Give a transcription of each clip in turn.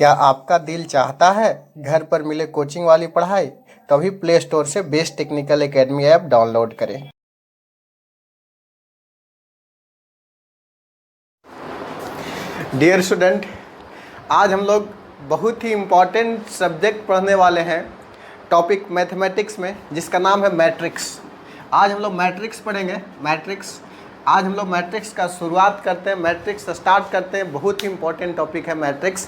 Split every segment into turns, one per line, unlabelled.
क्या आपका दिल चाहता है घर पर मिले कोचिंग वाली पढ़ाई? तभी प्ले स्टोर से best technical academy app download करें। डियर स्टूडेंट, आज हम लोग बहुत ही इम्पॉर्टेंट सब्जेक्ट पढ़ने वाले हैं टॉपिक मैथमेटिक्स में, जिसका नाम है मैट्रिक्स। आज हम लोग मैट्रिक्स पढ़ेंगे। आज हम लोग मैट्रिक्स का शुरुआत करते हैं, मैट्रिक्स स्टार्ट करते हैं। बहुत ही इंपॉर्टेंट टॉपिक है मैट्रिक्स।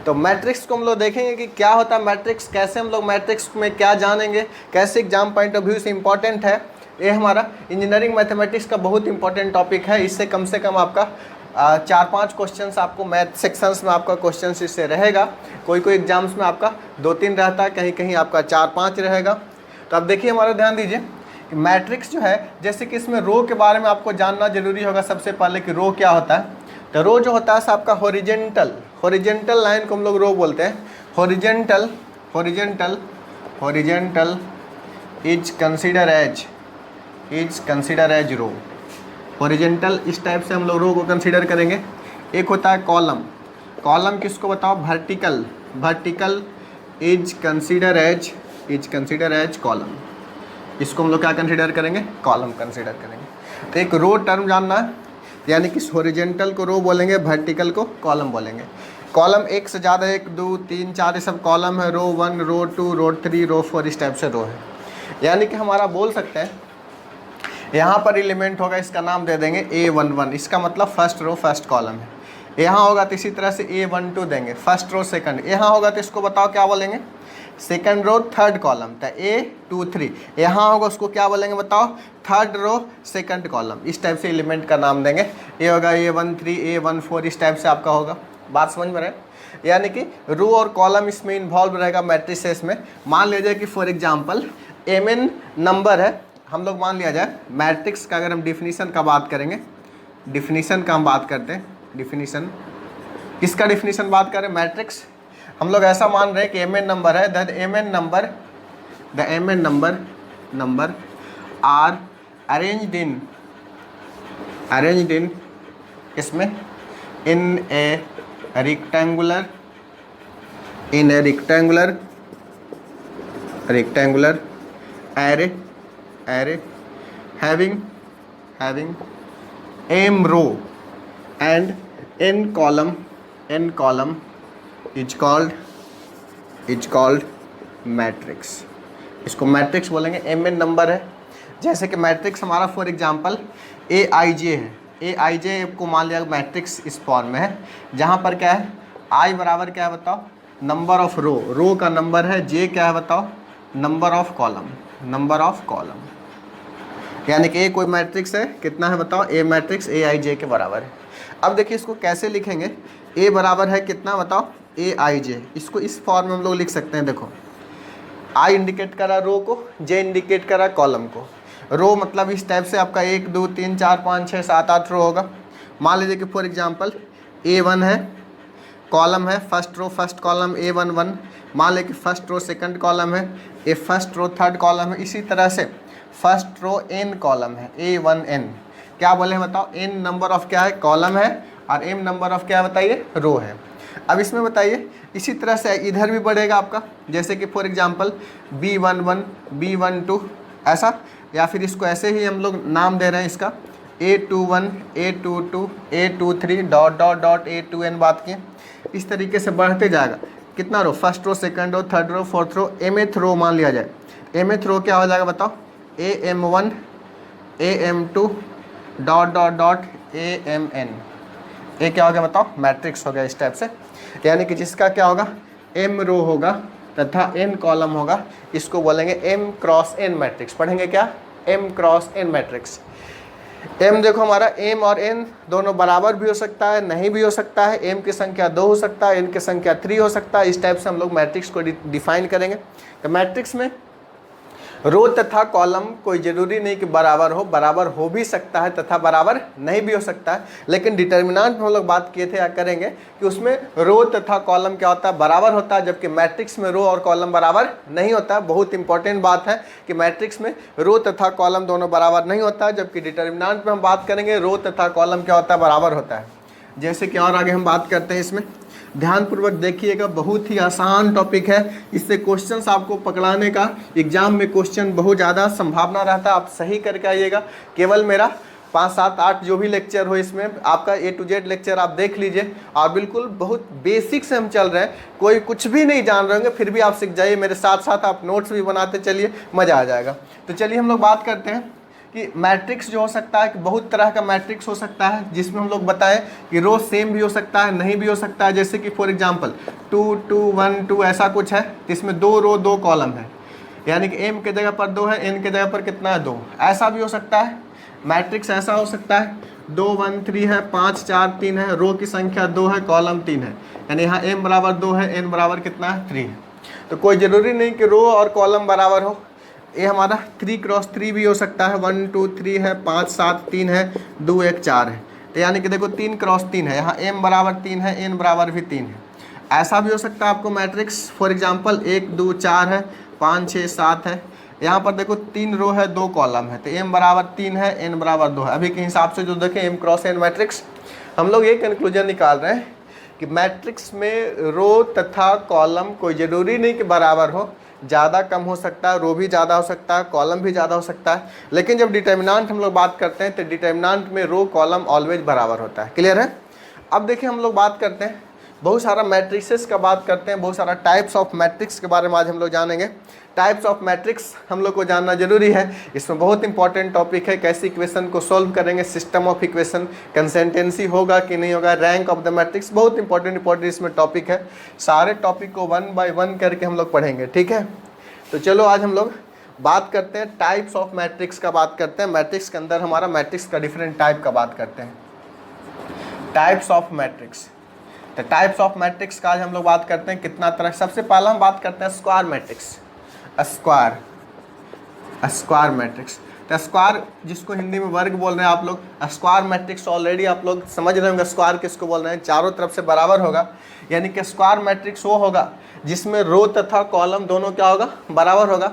तो मैट्रिक्स को हम लोग देखेंगे कि क्या होता है मैट्रिक्स, कैसे हम लोग मैट्रिक्स में क्या जानेंगे, कैसे एग्जाम पॉइंट ऑफ व्यू से इम्पॉर्टेंट है। ये हमारा इंजीनियरिंग मैथमेटिक्स का बहुत इंपॉर्टेंट टॉपिक है। इससे कम से कम आपका 4-5 क्वेश्चंस आपको मैथ सेक्शंस में आपका क्वेश्चंस इससे रहेगा। कोई एग्जाम्स में आपका 2-3 रहता है, कहीं कहीं आपका 4-5 रहेगा। तो अब देखिए, हमारा ध्यान दीजिए कि मैट्रिक्स जो है, जैसे कि इसमें रो के बारे में आपको जानना जरूरी होगा सबसे पहले कि रो क्या होता है। तो रो जो होता है आपका हॉरिजेंटल लाइन को हम लोग रो बोलते हैं। Horizontal is consider as row. Horizontal इस टाइप से हम लोग रो को कंसीडर करेंगे। एक होता है कॉलम किसको बताओ? Vertical is consider as column. इसको हम लोग क्या कंसीडर करेंगे? कॉलम कंसीडर करेंगे। तो एक रो टर्म जानना है, यानी कि हॉरिजेंटल को रो बोलेंगे, वर्टिकल को कॉलम बोलेंगे। कॉलम एक से ज़्यादा, 1 2 3 4 ये सब कॉलम है। रो 1, रो 2, रो 3, रो 4 इस टाइप से रो है। यानी कि हमारा बोल सकते हैं यहाँ पर एलिमेंट होगा, इसका नाम दे देंगे A11। इसका मतलब फर्स्ट रो फर्स्ट कॉलम है। यहाँ होगा तो इसी तरह से A12 देंगे, फर्स्ट रो सेकंड। यहाँ होगा तो इसको बताओ क्या बोलेंगे? Second row third column. तो A23। यहाँ होगा उसको क्या बोलेंगे बताओ? Third row second column. इस टाइप से एलिमेंट का नाम देंगे। ये होगा A13, A14 इस टाइप से आपका होगा। बात समझ में रहे? यानी कि रो और कॉलम इसमें इन्वॉल्व रहेगा मैट्रिसेस में। मान लीजिए कि फॉर एग्जाम्पल mn नंबर है, हम लोग मान लिया जाए मैट्रिक्स का। अगर हम डिफिनीसन का बात करेंगे, डिफिनीसन का हम बात करते हैं। डिफिनीसन किसका डिफिनीसन बात करें? मैट्रिक्स। हम लोग ऐसा मान रहे हैं कि mn नंबर है, the mn number are arranged in इसमें in a rectangular array having m row and n column is called matrix. इसको मैट्रिक्स बोलेंगे। mn नंबर है, जैसे कि मैट्रिक्स हमारा फॉर एग्जांपल aij है। aij को मान लिया मैट्रिक्स इस फॉर्म में है, जहाँ पर क्या है? i बराबर क्या है बताओ? नंबर ऑफ रो का नंबर है। j क्या है बताओ? Number of column. यानी कि ए कोई मैट्रिक्स है, कितना है बताओ? ए मैट्रिक्स aij के बराबर है। अब देखिए इसको कैसे लिखेंगे। ए बराबर है कितना बताओ? aij। इसको इस फॉर्म में हम लोग लिख सकते हैं। देखो, आई इंडिकेट करा रो को, जे इंडिकेट करा कॉलम को। रो मतलब इस टाइप से आपका 1 2 3 4 5 6 7 8 रो होगा। मान लीजिए कि फॉर एग्जांपल A1 है, कॉलम है first row first column A11। मान लीजिए कि फर्स्ट रो सेकंड कॉलम है, ए फर्स्ट रो थर्ड कॉलम है। इसी तरह से फर्स्ट रो n कॉलम है, A1n। क्या बोले हैं बताओ? n नंबर ऑफ क्या है? कॉलम है, और m नंबर ऑफ क्या है बताइए? रो है। अब इसमें बताइए इसी तरह से इधर भी बढ़ेगा आपका, जैसे कि फॉर एग्जांपल B11 B12 ऐसा, या फिर इसको ऐसे ही हम लोग नाम दे रहे हैं इसका A21 A22 A23 dot A2n बात किए। इस तरीके से बढ़ते जाएगा। कितना row? First row second row third row fourth row, mth row मान लिया जाए। mth रो क्या हो जाएगा बताओ? AM1 AM2 dot AMN। ये क्या हो गया बताओ? मैट्रिक्स हो गया इस टाइप से। यानी कि जिसका क्या होगा? m रो होगा तथा n कॉलम होगा। इसको बोलेंगे m क्रॉस n मैट्रिक्स। पढ़ेंगे क्या? m cross n matrix. m देखो हमारा m और n दोनों बराबर भी हो सकता है, नहीं भी हो सकता है। m की संख्या 2 हो सकता है, n की संख्या 3 हो सकता है। इस टाइप से हम लोग मैट्रिक्स को डिफाइन करेंगे। तो मैट्रिक्स में रो तथा कॉलम कोई ज़रूरी नहीं कि बराबर हो भी सकता है तथा बराबर नहीं भी हो सकता है। लेकिन डिटर्मिनेंट में हम लोग बात किए थे या करेंगे कि उसमें रो तथा कॉलम क्या होता है? बराबर होता है, जबकि मैट्रिक्स में रो और कॉलम बराबर नहीं होता है। बहुत इंपॉर्टेंट बात है कि मैट्रिक्स में रो तथा कॉलम दोनों बराबर नहीं होता है, जबकि डिटर्मिनेंट में हम बात करेंगे रो तथा कॉलम क्या होता है? बराबर होता है। जैसे कि और आगे हम बात करते हैं इसमें, ध्यानपूर्वक देखिएगा, बहुत ही आसान टॉपिक है। इससे क्वेश्चंस आपको पकड़ाने का एग्जाम में क्वेश्चन बहुत ज़्यादा संभावना रहता है, आप सही करके आइएगा। केवल मेरा 5, 7, 8 जो भी लेक्चर हो इसमें आपका A to Z लेक्चर आप देख लीजिए, और बिल्कुल बहुत बेसिक से हम चल रहे हैं, कोई कुछ भी नहीं जान रहे होंगे फिर भी आप सीख जाइए, मेरे साथ साथ आप नोट्स भी बनाते चलिए, मज़ा आ जाएगा। तो चलिए हम लोग बात करते हैं कि मैट्रिक्स जो हो सकता है कि बहुत तरह का मैट्रिक्स हो सकता है, जिसमें हम लोग बताएं कि रो सेम भी हो सकता है, नहीं भी हो सकता है। जैसे कि फॉर एग्जांपल 2 2 1 2 ऐसा कुछ है, इसमें 2 रो 2 कॉलम है, यानी कि m के जगह पर 2 है, n के जगह पर कितना है 2, ऐसा भी हो सकता है। मैट्रिक्स ऐसा हो सकता है 2 1 3 है, 5 4 3 है, रो की संख्या 2 है, कॉलम 3 है, यानी यहाँ m बराबर 2 है, n बराबर कितना है 3 है। तो कोई ज़रूरी नहीं कि रो और कॉलम बराबर हो, ये हमारा 3 क्रॉस 3 भी हो सकता है, 1 2 3 है, 5 7 3 है, 2 1 4 है। तो यानी कि देखो 3 क्रॉस 3 है, यहाँ m बराबर 3 है, n बराबर भी 3 है। ऐसा भी हो सकता है आपको मैट्रिक्स, फॉर एग्जांपल 1 2 4 है, 5 6 7 है, यहाँ पर देखो 3 रो है 2 कॉलम है, तो m बराबर 3 है, n बराबर 2 है। अभी के हिसाब से जो देखें m क्रॉस n मैट्रिक्स, हम लोग ये कंक्लूजन निकाल रहे हैं कि मैट्रिक्स में रो तथा कॉलम कोई ज़रूरी नहीं कि बराबर हो, ज़्यादा कम हो सकता है, रो भी ज़्यादा हो सकता है, कॉलम भी ज़्यादा हो सकता है, लेकिन जब डिटर्मिनेंट हम लोग बात करते हैं तो डिटर्मिनेंट में रो कॉलम ऑलवेज बराबर होता है। क्लियर है? अब देखिए हम लोग बात करते हैं, बहुत सारा मैट्रिक्सेस का बात करते हैं, बहुत सारा टाइप्स ऑफ मैट्रिक्स के बारे में आज हम लोग जानेंगे। टाइप्स ऑफ मैट्रिक्स हम लोग को जानना जरूरी है, इसमें बहुत इंपॉर्टेंट टॉपिक है, कैसे इक्वेशन को सॉल्व करेंगे, सिस्टम ऑफ इक्वेशन, कंसिस्टेंसी होगा कि नहीं होगा, रैंक ऑफ द मैट्रिक्स, बहुत इंपॉर्टेंट इसमें टॉपिक है। सारे टॉपिक को 1 by 1 करके हम लोग पढ़ेंगे, ठीक है। तो चलो आज हम लोग बात करते हैं टाइप्स ऑफ मैट्रिक्स का, बात करते हैं मैट्रिक्स के अंदर हमारा मैट्रिक्स का डिफरेंट टाइप का बात करते हैं, टाइप्स ऑफ मैट्रिक्स। तो टाइप्स ऑफ मैट्रिक्स का आज हम लोग बात करते हैं कितना तरह। सबसे पहला हम बात करते हैं स्क्वायर मैट्रिक्स, स्क्वायर मैट्रिक्स। तो स्क्वायर जिसको हिंदी में वर्ग बोल रहे हैं आप लोग, स्क्वायर मैट्रिक्स ऑलरेडी आप लोग समझ रहे होंगे स्क्वायर किसको बोल रहे हैं, चारों तरफ से बराबर होगा, यानी कि स्क्वायर मैट्रिक्स वो होगा जिसमें रो तथा कॉलम दोनों क्या होगा, बराबर होगा।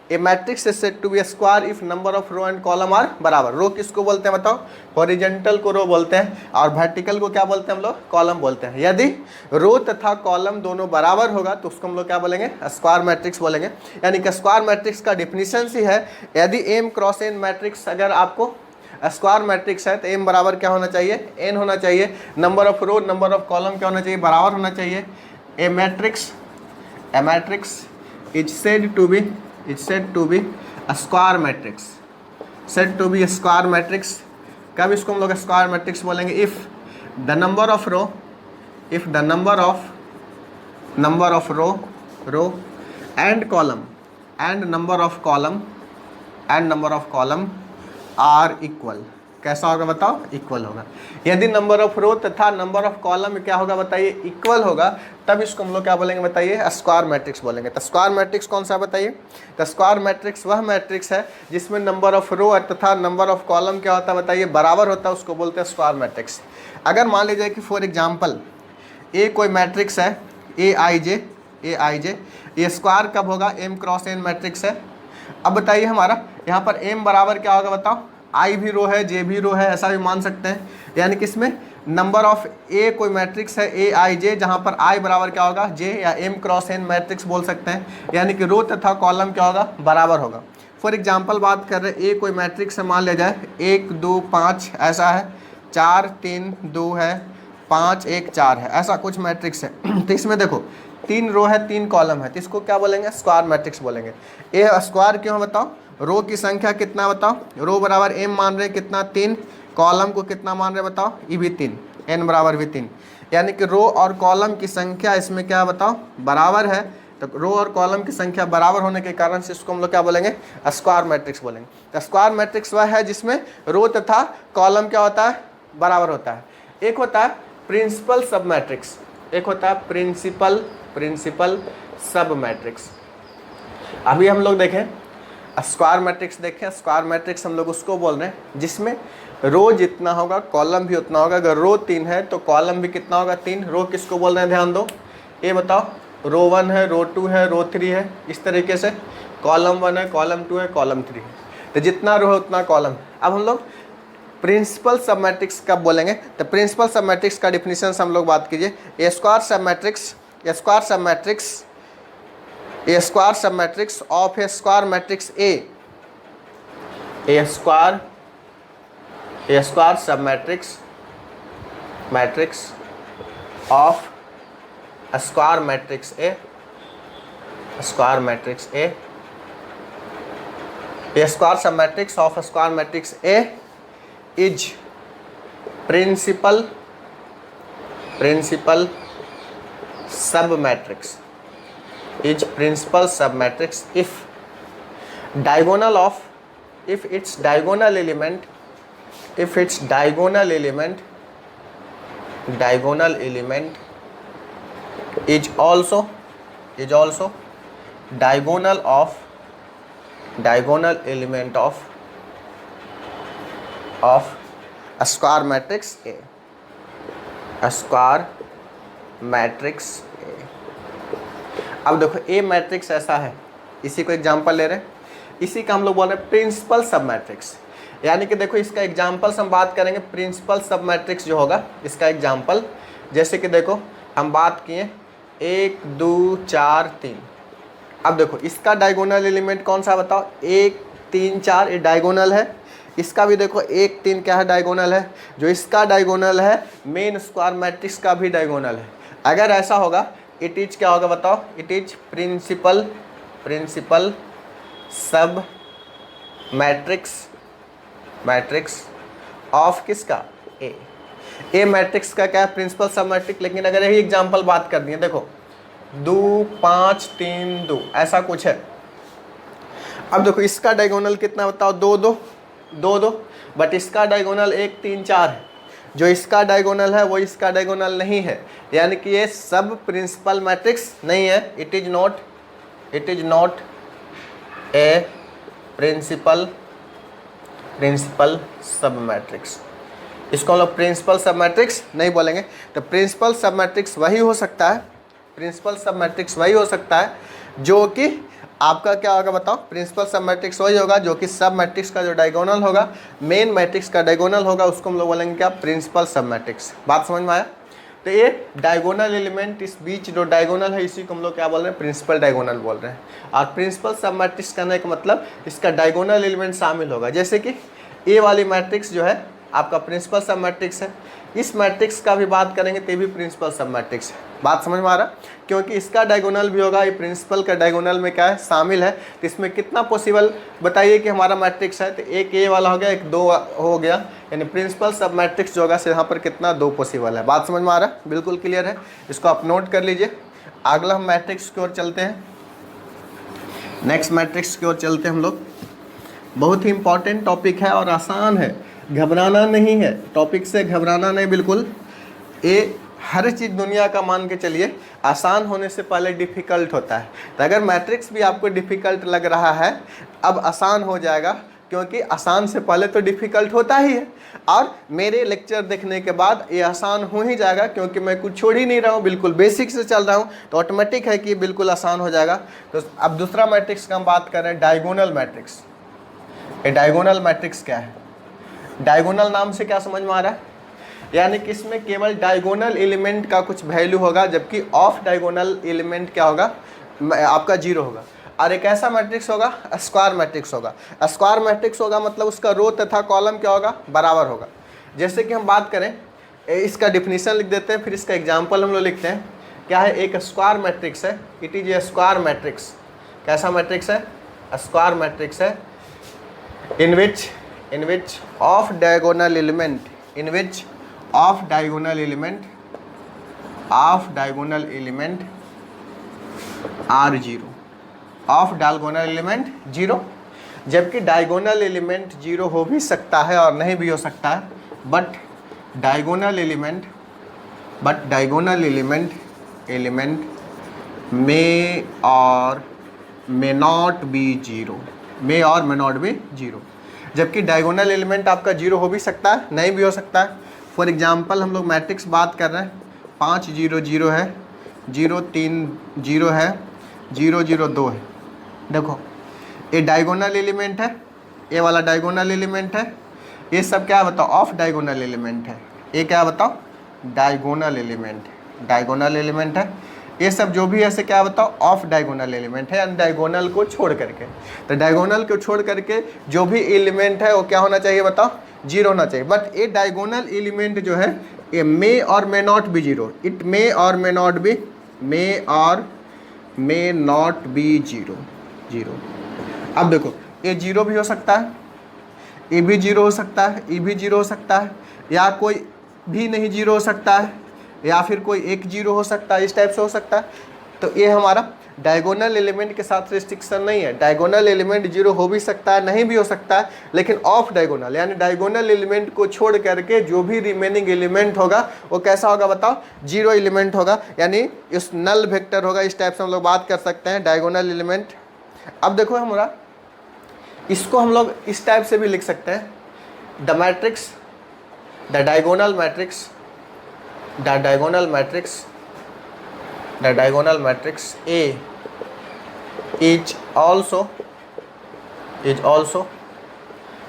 A matrix is said to be square if number of row and column are बराबर। रो किसको बोलते हैं बताओ, हॉरिजॉन्टल को रो बोलते हैं, और वर्टिकल को क्या बोलते हैं हम लोग, कॉलम बोलते हैं। यदि रो तथा कॉलम दोनों बराबर होगा तो उसको हम लोग क्या बोलेंगे, स्क्वायर मैट्रिक्स बोलेंगे। यानी कि स्क्वायर मैट्रिक्स का डिफिनीशन ही है, यदि m क्रॉस n मैट्रिक्स अगर आपको स्क्वायर मैट्रिक्स है तो m बराबर क्या होना चाहिए, n होना चाहिए, number of row number of column क्या होना चाहिए, बराबर होना चाहिए। A matrix is said to be square matrix, said to be square matrix. कब इसको हम लोग स्क्वायर मैट्रिक्स बोलेंगे, if the number of row and number of column are equal. कैसा होगा बताओ, इक्वल होगा। यदि नंबर ऑफ रो तथा नंबर ऑफ कॉलम क्या होगा बताइए, इक्वल होगा, तब इसको हम लोग क्या बोलेंगे बताइए, स्क्वायर मैट्रिक्स बोलेंगे। तो स्क्वायर मैट्रिक्स कौन सा बताइए, तो स्क्वायर मैट्रिक्स वह मैट्रिक्स है जिसमें नंबर ऑफ रो तथा नंबर ऑफ कॉलम क्या होता है बताइए, बराबर होता है, उसको बोलते हैं स्क्वायर मैट्रिक्स। अगर मान लीजिए कि फॉर एग्जाम्पल ए कोई मैट्रिक्स है, ए आई जे, ये स्क्वायर कब होगा, m क्रॉस n मैट्रिक्स है। अब बताइए हमारा यहाँ पर m बराबर क्या होगा बताओ, i भी रो है, j भी रो है, ऐसा भी मान सकते हैं। यानी कि इसमें नंबर ऑफ a कोई मैट्रिक्स है a i j, जहाँ पर i बराबर क्या होगा, j, या m क्रॉस n मैट्रिक्स बोल सकते हैं। यानी कि रो तथा कॉलम क्या होगा, बराबर होगा। फॉर एग्जांपल बात कर रहे हैं, a कोई मैट्रिक्स है, मान लिया जाए 1 2 5 ऐसा है, 4 3 2 है, 5 1 4 है, ऐसा कुछ मैट्रिक्स है। तो इसमें देखो 3 रो है 3 कॉलम है, तो इसको क्या बोलेंगे, स्क्वायर मैट्रिक्स बोलेंगे। ये स्क्वायर क्यों है बताओ, रो की संख्या कितना बताओ, रो बराबर m मान रहे कितना 3, कॉलम को कितना मान रहे बताओ, ये भी 3, n बराबर भी 3। यानी कि रो और कॉलम की संख्या इसमें क्या बताओ, बराबर है। तो रो और कॉलम की संख्या बराबर होने के कारण से इसको हम लोग क्या बोलेंगे, स्क्वायर मैट्रिक्स बोलेंगे। तो स्क्वायर मैट्रिक्स वह है जिसमें रो तथा कॉलम क्या होता है, बराबर होता है। एक होता है प्रिंसिपल सब मैट्रिक्स, एक होता है प्रिंसिपल सब मैट्रिक्स। अभी हम लोग देखें स्क्वायर मैट्रिक्स, देखें स्क्वायर मैट्रिक्स हम लोग उसको बोल रहे हैं जिसमें रो जितना होगा कॉलम भी उतना होगा। अगर रो 3 है तो कॉलम भी कितना होगा, 3। रो किसको बोल रहे हैं ध्यान दो, ये बताओ, रो 1 है, रो 2 है, रो 3 है, इस तरीके से कॉलम 1 है, कॉलम 2 है, कॉलम 3 है। तो जितना रो है उतना कॉलम। अब हम लोग प्रिंसिपल सब मैट्रिक्स कब बोलेंगे? तो प्रिंसिपल सब मैट्रिक्स का डिफिनीशन हम लोग बात कीजिए। A square sub matrix of a square matrix a square sub matrix of square matrix a square sub matrix of square matrix a is principal sub matrix if its diagonal element is also diagonal element of a square matrix A. अब देखो ए matrix ऐसा है, इसी को example ले रहे हैं, इसी का हम लोग बोल रहे हैं प्रिंसिपल सब मैट्रिक्स। यानी कि देखो इसका एग्जांपल्स हम बात करेंगे, प्रिंसिपल सब मैट्रिक्स जो होगा इसका एग्जांपल, जैसे कि देखो हम बात किए 1 2 4 3। अब देखो इसका डायगोनल एलिमेंट कौन सा बताओ? 1 3 4 ये डायगोनल है। इसका भी देखो 1 3 क्या है? डायगोनल है। जो इसका डायगोनल है मेन स्क्वायर मैट्रिक्स का भी डायगोनल है। अगर ऐसा होगा इट इज क्या होगा बताओ? It is principal sub matrix of किसका? ए मैट्रिक्स का क्या है? Principal sub matrix. लेकिन अगर यही एग्जांपल बात कर दिए, देखो 2 5 3 2 ऐसा कुछ है। अब देखो इसका डायगोनल कितना बताओ? 2 2, बट इसका डायगोनल 1 3 4 है। जो इसका डायगोनल है वो इसका डायगोनल नहीं है, यानी कि ये सब प्रिंसिपल मैट्रिक्स नहीं है। It is not a principal sub matrix. इसको हम लोग प्रिंसिपल सब मैट्रिक्स नहीं बोलेंगे। तो प्रिंसिपल सब मैट्रिक्स वही हो सकता है, जो कि आपका क्या होगा बताओ? प्रिंसिपल सब मैट्रिक्स वही होगा जो कि सब मैट्रिक्स का जो डायगोनल होगा, मेन मैट्रिक्स का डायगोनल होगा, उसको हम लोग बोलेंगे क्या? Principal sub matrix. बात समझ में आया? तो ये डायगोनल एलिमेंट, इस बीच जो डायगोनल है इसी को हम लोग क्या बोल रहे हैं? प्रिंसिपल डायगोनल बोल रहे हैं। और प्रिंसिपल सब मैट्रिक्स करने का मतलब इसका डायगोनल एलिमेंट शामिल होगा। जैसे कि ए वाली मैट्रिक्स जो है आपका प्रिंसिपल सब मैट्रिक्स है, इस मैट्रिक्स का भी बात करेंगे तो भी प्रिंसिपल सब मैट्रिक्स है। बात समझ में आ रहा? क्योंकि इसका डायगोनल भी होगा, ये प्रिंसिपल का डायगोनल में क्या है? शामिल है। तो इसमें कितना पॉसिबल बताइए कि हमारा मैट्रिक्स है? तो एक ए वाला हो गया, एक 2 हो गया, यानी प्रिंसिपल सब मैट्रिक्स जो होगा यहाँ पर कितना? 2 पॉसिबल है। बात समझ में आ रहा? बिल्कुल क्लियर है। इसको आप नोट कर लीजिए। अगला हम मैट्रिक्स की ओर चलते हैं, नेक्स्ट मैट्रिक्स की ओर चलते हैं हम लोग। बहुत ही इंपॉर्टेंट टॉपिक है और आसान है, घबराना नहीं है, टॉपिक से घबराना नहीं बिल्कुल। ये हर चीज़ दुनिया का मान के चलिए आसान होने से पहले डिफ़िकल्ट होता है। तो अगर मैट्रिक्स भी आपको डिफ़िकल्ट लग रहा है, अब आसान हो जाएगा, क्योंकि आसान से पहले तो डिफ़िकल्ट होता ही है। और मेरे लेक्चर देखने के बाद ये आसान हो ही जाएगा, क्योंकि मैं कुछ छोड़ ही नहीं रहा हूँ, बिल्कुल बेसिक से चल रहा हूँ, तो ऑटोमेटिक है कि बिल्कुल आसान हो जाएगा। तो अब दूसरा मैट्रिक्स का हम बात कर रहे हैं, डायगोनल मैट्रिक्स। ये डायगोनल मैट्रिक्स क्या है? डायगोनल नाम से क्या समझ में आ रहा है? यानी कि इसमें केवल डायगोनल एलिमेंट का कुछ वैल्यू होगा, जबकि ऑफ डायगोनल एलिमेंट क्या होगा? आपका 0 होगा। और एक ऐसा मैट्रिक्स होगा, स्क्वायर मैट्रिक्स होगा। स्क्वायर मैट्रिक्स होगा मतलब उसका रो तथा कॉलम क्या होगा? बराबर होगा। जैसे कि हम बात करें, इसका डिफिनीशन लिख देते हैं, फिर इसका एग्जाम्पल हम लोग लिखते हैं। क्या है? एक स्क्वायर मैट्रिक्स है, it is a square matrix. कैसा मैट्रिक्स है? स्क्वायर मैट्रिक्स है, in which of diagonal element are 0, of diagonal element 0, जबकि डायगोनल एलिमेंट 0 हो भी सकता है और नहीं भी हो सकता है, बट डायगोनल एलिमेंट may और may not be 0, जबकि डायगोनल एलिमेंट आपका 0 हो भी सकता है, नहीं भी हो सकता है। फॉर एग्जांपल हम लोग मैट्रिक्स बात कर रहे हैं, 5 0 0 है, 0 3 0 है, 0 0 2 है। देखो ये डायगोनल एलिमेंट है, ये वाला डायगोनल एलिमेंट है, ये सब क्या बताओ ऑफ डायगोनल एलिमेंट है। ये क्या बताओ डायगोनल एलिमेंट, डायगोनल एलिमेंट है। ये सब जो भी ऐसे क्या बताओ ऑफ डायगोनल एलिमेंट है, यानी डायगोनल को छोड़ करके। तो डायगोनल को छोड़ करके जो भी एलिमेंट है वो क्या होना चाहिए बताओ जीरो होना चाहिए। बट ये डायगोनल एलिमेंट जो है ये मे और may not be zero, it may और मे नॉट बी, मे और may not be zero, zero. अब देखो ये जीरो भी हो सकता है, ये भी जीरो हो सकता है, ये भी जीरो हो सकता है, या कोई भी नहीं जीरो हो सकता है, या फिर कोई एक जीरो हो सकता है, इस टाइप से हो सकता है। तो ये हमारा डायगोनल एलिमेंट के साथ रिस्ट्रिक्शन नहीं है। डायगोनल एलिमेंट जीरो हो भी सकता है, नहीं भी हो सकता है, लेकिन ऑफ डायगोनल यानी डायगोनल एलिमेंट को छोड़ करके जो भी रिमेनिंग एलिमेंट होगा वो कैसा होगा बताओ जीरो एलिमेंट होगा, यानी इस नल वेक्टर होगा। इस टाइप से हम लोग बात कर सकते हैं डायगोनल एलिमेंट। अब देखो हमारा इसको हम लोग इस टाइप से भी लिख सकते हैं, the matrix, the diagonal matrix, the diagonal matrix, the diagonal matrix A is also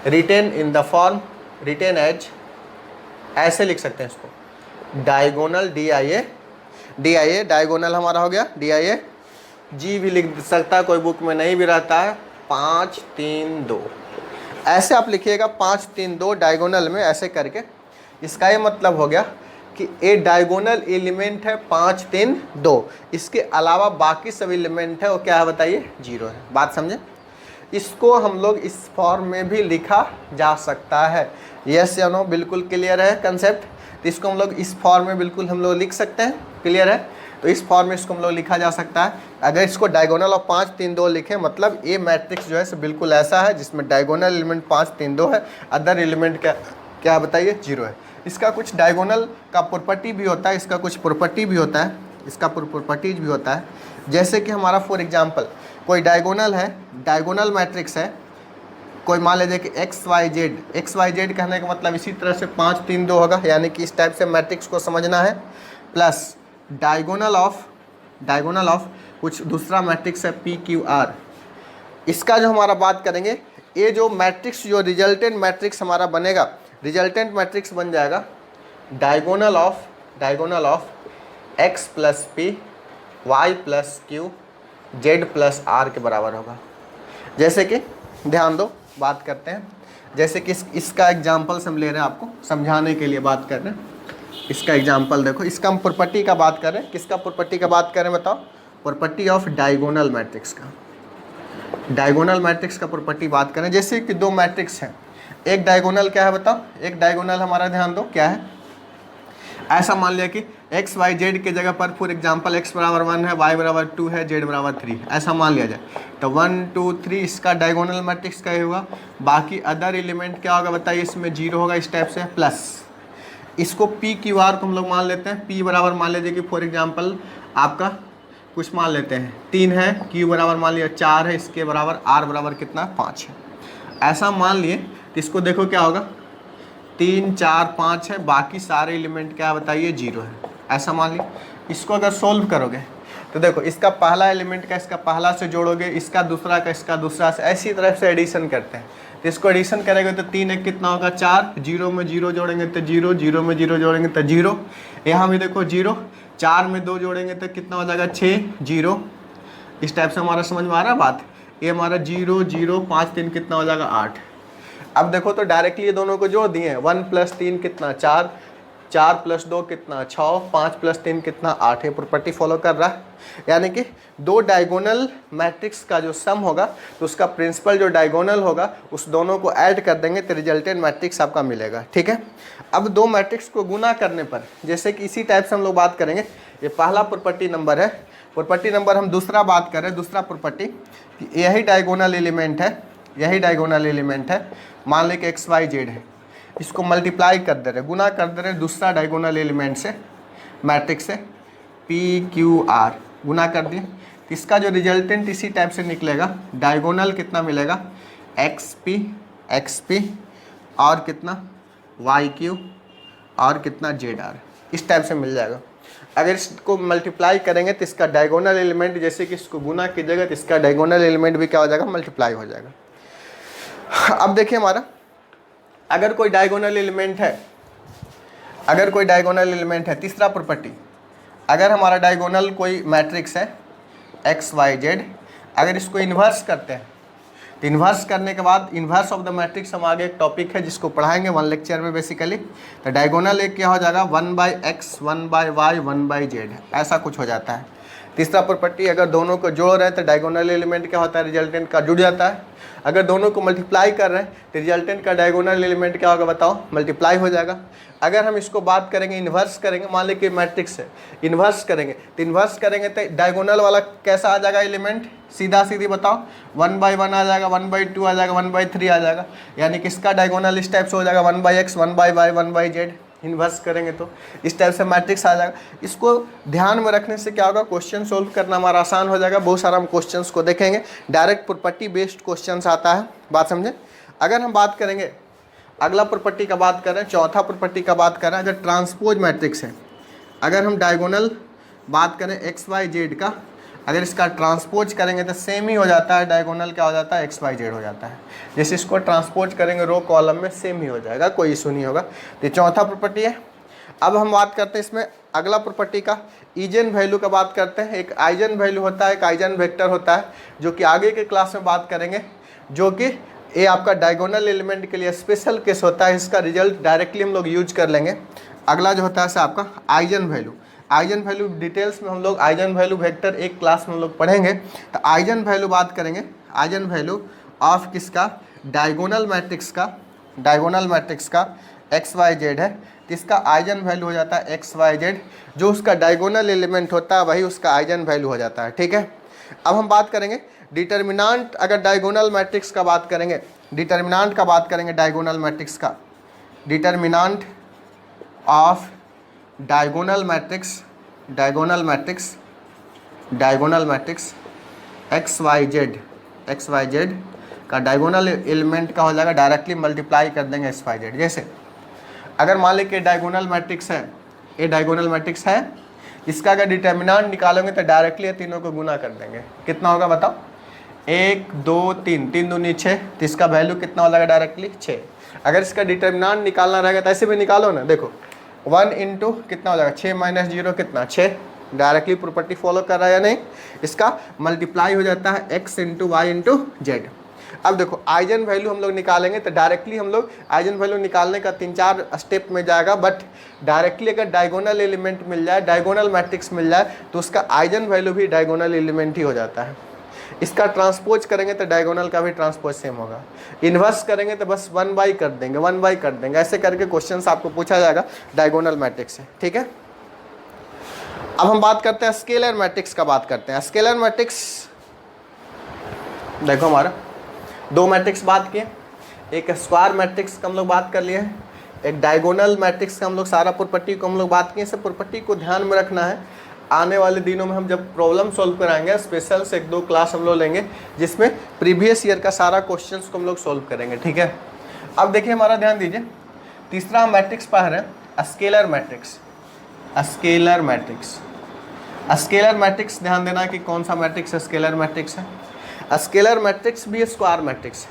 written in the form, written as, ऐसे लिख सकते हैं इसको डायगोनल DIA, DIA डायगोनल हमारा हो गया DIA, G भी लिख सकता है, कोई बुक में नहीं भी रहता है 5 3 2, ऐसे आप लिखिएगा 5 3 2 डायगोनल में ऐसे करके। इसका ये मतलब हो गया कि ए डायगोनल एलिमेंट है 5 3 2, इसके अलावा बाकी सब एलिमेंट है वो क्या है बताइए जीरो है। बात समझे? इसको हम लोग इस फॉर्म में भी लिखा जा सकता है, यस या नो, बिल्कुल क्लियर है कंसेप्ट। तो इसको हम लोग इस फॉर्म में बिल्कुल हम लोग लिख सकते हैं, क्लियर है। तो इस फॉर्म में इसको हम लोग लिखा जा सकता है। अगर इसको डायगोनल ऑफ 5 3 2 लिखें मतलब ए मैट्रिक्स जो है सो बिल्कुल ऐसा है जिसमें डायगोनल एलिमेंट 5 3 2 है, अदर एलिमेंट क्या बताइए जीरो है। इसका कुछ डायगोनल का प्रॉपर्टी भी होता है, इसका कुछ प्रॉपर्टी भी होता है, इसका प्रॉपर्टीज भी होता है। जैसे कि हमारा फॉर एग्जांपल कोई डायगोनल है, डायगोनल मैट्रिक्स है, कोई मान लीजिए कि एक्स वाई जेड कहने का मतलब इसी तरह से 5 3 2 होगा, यानी कि इस टाइप से मैट्रिक्स को समझना है। प्लस डायगोनल ऑफ कुछ दूसरा मैट्रिक्स है पी क्यू आर। इसका जो हमारा बात करेंगे, ये जो मैट्रिक्स जो रिजल्टेंट मैट्रिक्स हमारा बनेगा, रिजल्टेंट मैट्रिक्स बन जाएगा diagonal of x plus p y plus q z plus r के बराबर होगा। जैसे कि ध्यान दो, बात करते हैं, जैसे कि इसका एग्जाम्पल हम ले रहे हैं, आपको समझाने के लिए बात कर रहे हैं। इसका एग्जाम्पल देखो, इसका हम प्रॉपर्टी का बात कर रहे हैं। किसका प्रॉपर्टी का बात कर रहे हैं बताओ? प्रॉपर्टी ऑफ डायगोनल मैट्रिक्स का, डायगोनल मैट्रिक्स का प्रॉपर्टी बात करें। जैसे कि दो मैट्रिक्स हैं, एक डायगोनल क्या है बताओ? एक डायगोनल हमारा ध्यान दो क्या है, ऐसा मान लिया कि एक्स वाई जेड के जगह पर फॉर एग्जांपल एक्स बराबर 1 है, वाई बराबर 2 है, जेड बराबर 3, ऐसा मान लिया जाए। तो 1 2 3 इसका डायगोनल मैट्रिक्स का ही होगा। बाकी अदर एलिमेंट क्या होगा बताइए? इसमें जीरो होगा इस टाइप से। प्लस इसको पी क्यू आर को हम लोग मान लेते हैं। पी बराबर मान लीजिए कि फॉर एग्जाम्पल आपका कुछ मान लेते हैं 3 है, क्यू बराबर मान लिया 4 है, इसके बराबर आर बराबर कितना 5 है, ऐसा मान लिए। तो इसको देखो क्या होगा, 3 4 5 है, बाकी सारे एलिमेंट क्या बताइए जीरो है, ऐसा मान ली। इसको अगर सोल्व करोगे तो देखो इसका पहला एलिमेंट का इसका पहला से जोड़ोगे, इसका दूसरा का इसका दूसरा से, ऐसी तरह से एडिशन करते हैं। तो इसको एडिशन करेंगे तो 3 1 कितना होगा 4, जीरो में जीरो जोड़ेंगे तो जीरो, जीरो में जीरो जोड़ेंगे तो जीरो, यहाँ भी देखो जीरो, 4 में 2 जोड़ेंगे तो कितना हो जाएगा 6 जीरो। इस टाइप से हमारा समझ में आ रहा है बात? ये हमारा 0 0 5 3 कितना हो जाएगा 8। अब देखो तो डायरेक्टली ये दोनों को जोड़ दिए, 1 + 3 कितना 4, 4 + 2 कितना 6, 5 + 3 कितना 8 है। प्रॉपर्टी फॉलो कर रहा है, यानी कि दो डायगोनल मैट्रिक्स का जो सम होगा तो उसका प्रिंसिपल जो डायगोनल होगा उस दोनों को ऐड कर देंगे तो रिजल्टेंट मैट्रिक्स आपका मिलेगा। ठीक है, अब दो मैट्रिक्स को गुना करने पर जैसे कि इसी टाइप से हम लोग बात करेंगे। ये पहला प्रॉपर्टी नंबर है, प्रॉपर्टी नंबर हम दूसरा बात कर रहे हैं, दूसरा प्रॉपर्टी यही डायगोनल एलिमेंट है, यही डायगोनल एलिमेंट है। मान लें कि एक्स वाई जेड है, इसको मल्टीप्लाई कर दे रहे, गुना कर दे रहे दूसरा डायगोनल एलिमेंट से, मैट्रिक्स से पी क्यू आर, गुना कर दिए। तो इसका जो रिजल्टेंट इसी टाइप से निकलेगा, डायगोनल कितना मिलेगा एक्स पी और कितना वाई क्यू और कितना जेड आर, इस टाइप से मिल जाएगा। अगर इसको मल्टीप्लाई करेंगे तो इसका डायगोनल एलिमेंट, जैसे कि इसको गुना कीजिएगा तो इसका डायगोनल एलिमेंट भी क्या हो जाएगा मल्टीप्लाई हो जाएगा। अब देखिए हमारा अगर कोई डायगोनल एलिमेंट है, अगर कोई डायगोनल एलिमेंट है, तीसरा प्रॉपर्टी, अगर हमारा डायगोनल कोई मैट्रिक्स है एक्स वाई जेड, अगर इसको इन्वर्स करते हैं तो इन्वर्स करने के बाद इन्वर्स ऑफ द मैट्रिक्स हम आगे एक टॉपिक है जिसको पढ़ाएंगे 1 लेक्चर में बेसिकली। तो डायगोनल एक क्या हो जाएगा 1/x 1/y 1/z, ऐसा कुछ हो जाता है। तीसरा प्रॉपर्टी, अगर दोनों को जोड़ रहे हैं तो डायगोनल एलिमेंट क्या होता है, रिजल्टेंट का जुड़ जाता है। अगर दोनों को मल्टीप्लाई कर रहे हैं तो रिजल्टेंट का डायगोनल एलिमेंट क्या होगा बताओ, मल्टीप्लाई हो जाएगा। अगर हम इसको बात करेंगे इन्वर्स करेंगे, मान लीजिए मैट्रिक्स है, इन्वर्स करेंगे तो इन्वर्स करेंगे तो डायगोनल वाला कैसा आ जाएगा एलिमेंट, सीधा सीधी बताओ 1/1 आ जाएगा, 1/2 आ जाएगा, 1/3 आ जाएगा। यानी किसका डायगोनल इस टाइप से हो जाएगा 1/x 1/y 1/z, इन्वर्स करेंगे तो इस टाइप से मैट्रिक्स आ जाएगा। इसको ध्यान में रखने से क्या होगा, क्वेश्चन सोल्व करना हमारा आसान हो जाएगा। बहुत सारा हम क्वेश्चंस को देखेंगे, डायरेक्ट प्रॉपर्टी बेस्ड क्वेश्चंस आता है, बात समझे। अगर हम बात करेंगे अगला प्रॉपर्टी का बात करें, चौथा प्रॉपर्टी का बात करें, अगर ट्रांसपोज मैट्रिक्स है, अगर हम डायगोनल बात करें एक्स वाई जेड का, अगर इसका ट्रांसपोज करेंगे तो सेम ही हो जाता है, डायगोनल क्या हो जाता है एक्स वाई जेड हो जाता है। जैसे इसको ट्रांसपोज करेंगे रो कॉलम में सेम ही हो जाएगा, कोई इशू नहीं होगा। तो चौथा प्रॉपर्टी है। अब हम बात करते हैं इसमें अगला प्रॉपर्टी का, ईजन वैल्यू का बात करते हैं। एक आइजन वैल्यू होता है, एक आइजन वेक्टर होता है, जो कि आगे के क्लास में बात करेंगे, जो कि ये आपका डायगोनल एलिमेंट के लिए स्पेशल केस होता है। इसका रिजल्ट डायरेक्टली हम लोग यूज कर लेंगे। अगला जो होता है आपका eigen value. Eigen value details में हम लोग आइजन वैल्यू वेक्टर एक क्लास में हम लोग पढ़ेंगे। तो आइजन वैल्यू बात करेंगे, आइजन वैल्यू ऑफ किसका, डायगोनल मैट्रिक्स का, डायगोनल मैट्रिक्स का एक्स वाई जेड है, तो इसका आइजन वैल्यू हो जाता है एक्स वाई जेड। जो उसका डायगोनल एलिमेंट होता है वही उसका आइजन वैल्यू हो जाता है, ठीक है। अब हम बात करेंगे डिटर्मिनांट, अगर डायगोनल मैट्रिक्स का बात करेंगे, डिटर्मिनांट का बात करेंगे डायगोनल मैट्रिक्स का, determinant of diagonal matrix, diagonal matrix, diagonal matrix x y z, x y z का डायगोनल एलिमेंट का हो जाएगा, डायरेक्टली मल्टीप्लाई कर देंगे एक्स वाई जेड। जैसे अगर मान लीजिए डायगोनल मैट्रिक्स है, ये डायगोनल मैट्रिक्स है, इसका अगर डिटर्मिनांट निकालोगे तो डायरेक्टली तीनों को गुना कर देंगे। कितना होगा बताओ, 1 2 3, 3 दूनी 6, तो इसका वैल्यू कितना हो जाएगा डायरेक्टली 6। अगर इसका डिटर्मिनांट निकालना रहेगा तो ऐसे भी निकालो ना, देखो 1 इंटू कितना हो जाएगा 6 माइनस 0 कितना 6, डायरेक्टली प्रॉपर्टी फॉलो कर रहा है या नहीं। इसका मल्टीप्लाई हो जाता है x into y into z. अब देखो आइजन वैल्यू हम लोग निकालेंगे तो डायरेक्टली हम लोग आइजन वैल्यू निकालने का 3-4 स्टेप में जाएगा, बट डायरेक्टली अगर डायगोनल एलिमेंट मिल जाए, डायगोनल मैट्रिक्स मिल जाए, तो उसका आइजन वैल्यू भी डायगोनल एलिमेंट ही हो जाता है। इसका ट्रांसपोज करेंगे तो डायगोनल का भी ट्रांसपोज सेम होगा। इन्वर्स करेंगे तो बस 1/, कर देंगे 1/, कर देंगे। ऐसे करके क्वेश्चन आपको पूछा जाएगा डायगोनल मैट्रिक्स से, ठीक है। अब हम बात करते हैं स्केलर मैट्रिक्स का, बात करते हैं स्केलर मैट्रिक्स। देखो हमारा 2 मैट्रिक्स बात किए, एक स्क्वायर मैट्रिक्स का हम लोग बात कर लिए हैं, एक डायगोनल मैट्रिक्स का हम लोग सारा प्रॉपर्टी को हम लोग बात किए। सब प्रॉपर्टी को ध्यान में रखना है। आने वाले दिनों में हम जब प्रॉब्लम सॉल्व कराएंगे, स्पेशल से 1-2 क्लास हम लोग लेंगे जिसमें प्रीवियस ईयर का सारा क्वेश्चंस को हम लोग सॉल्व करेंगे, ठीक है। अब देखिए हमारा ध्यान दीजिए, तीसरा हम मैट्रिक्स पढ़ रहे हैं scalar matrix. Scalar matrix, scalar matrix ध्यान देना कि कौन सा मैट्रिक्स स्केलर मैट्रिक्स है। स्केलर मैट्रिक्स भी स्क्वायर मैट्रिक्स है,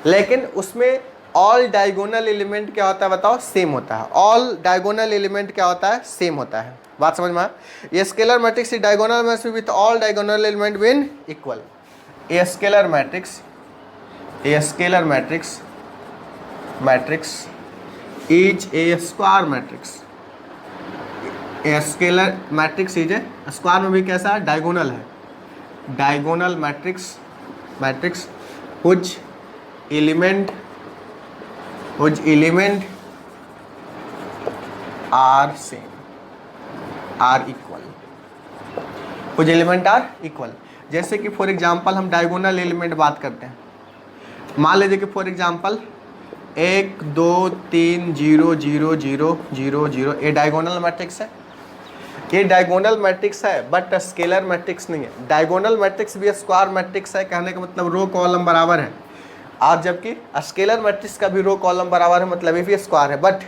लेकिन उसमें ऑल डायगोनल एलिमेंट क्या होता है बताओ, सेम होता है। ऑल डायगोनल एलिमेंट क्या होता है, सेम होता है। बात समझ में आया। ये scalar matrix diagonal matrix with all diagonal element being equal. A scalar matrix, a scalar matrix matrix is a square matrix. A scalar matrix is a square में भी कैसा है, डायगोनल है। Diagonal matrix, matrix which element are same, are equal, कुछ element are equal. जैसे कि for example हम diagonal element बात करते हैं, मान लीजिए कि फॉर एग्जांपल 1 2 3 0 0 0 0 0, ये डायगोनल मैट्रिक्स है। ये डायगोनल मैट्रिक्स है बट स्केलर मैट्रिक्स नहीं है। डायगोनल मैट्रिक्स भी स्क्वायर मैट्रिक्स है, कहने का मतलब रो कॉलम बराबर है, और जबकि स्केलर मैट्रिक्स का भी रो कॉलम बराबर है, मतलब ये भी स्क्वायर है। बट